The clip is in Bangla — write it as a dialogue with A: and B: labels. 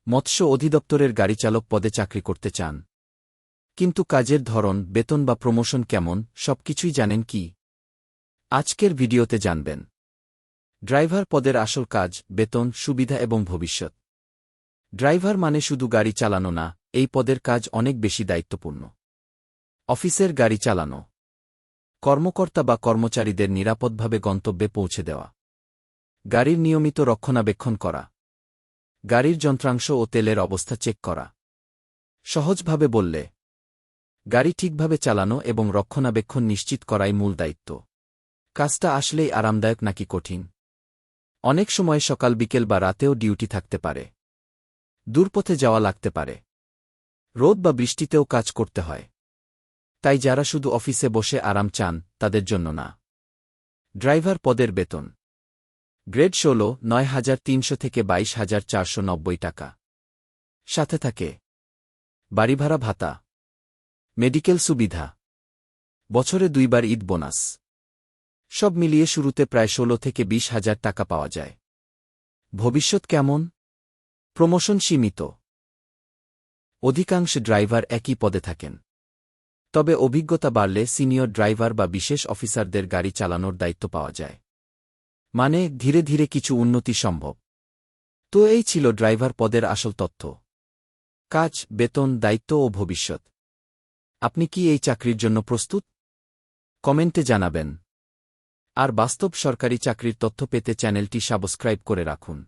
A: মৎস্য অধিদপ্তরের গাড়িচালক পদে চাকরি করতে চান, কিন্তু কাজের ধরন, বেতন বা প্রমোশন কেমন সবকিছুই জানেন কি? আজকের ভিডিওতে জানবেন ড্রাইভার পদের আসল কাজ, বেতন, সুবিধা এবং ভবিষ্যৎ। ড্রাইভার মানে শুধু গাড়ি চালানো না, এই পদের কাজ অনেক বেশি দায়িত্বপূর্ণ। অফিসের গাড়ি চালানো, কর্মকর্তা বা কর্মচারীদের নিরাপদভাবে গন্তব্যে পৌঁছে দেওয়া, গাড়ির নিয়মিত রক্ষণাবেক্ষণ করা, গাড়ির যন্ত্রাংশ ও তেলের অবস্থা চেক করা। সহজভাবে বললে, গাড়ি ঠিকভাবে চালানো এবং রক্ষণাবেক্ষণ নিশ্চিত করাই মূল দায়িত্ব। কাজটা আসলেই আরামদায়ক নাকি কঠিন? অনেক সময় সকাল বিকেল বা রাতেও ডিউটি থাকতে পারে, দূরপথে যাওয়া লাগতে পারে, রোদ বা বৃষ্টিতেও কাজ করতে হয়। তাই যারা শুধু অফিসে বসে আরাম চান, তাদের জন্য না। ড্রাইভার পদের বেতন গ্রেড ১৬, ৯,৩০০ থেকে ২২,৪৯০ টাকা। সাথে থাকে বাড়িভাড়া ভাতা, মেডিকেল সুবিধা, বছরে ২ বার ঈদ বোনাস। সব মিলিয়ে শুরুতে প্রায় ১৬ থেকে ২০,০০০ টাকা পাওয়া যায়। ভবিষ্যৎ কেমন? প্রমোশন সীমিত। অধিকাংশ ড্রাইভার একই পদে থাকেন, তবে অভিজ্ঞতা বাড়লে সিনিয়র ড্রাইভার বা বিশেষ অফিসারদের গাড়ি চালানোর দায়িত্ব পাওয়া যায়। মানে ধীরে ধীরে কিছু উন্নতি সম্ভব। তো এই ছিল ড্রাইভার পদের আসল তথ্য: কাজ, বেতন, দায়িত্ব ও ভবিষ্যৎ। আপনি কি এই চাকরির জন্য প্রস্তুত? কমেন্টে জানাবেন। আর বাস্তব সরকারি চাকরির তথ্য পেতে চ্যানেলটি সাবস্ক্রাইব করে রাখুন।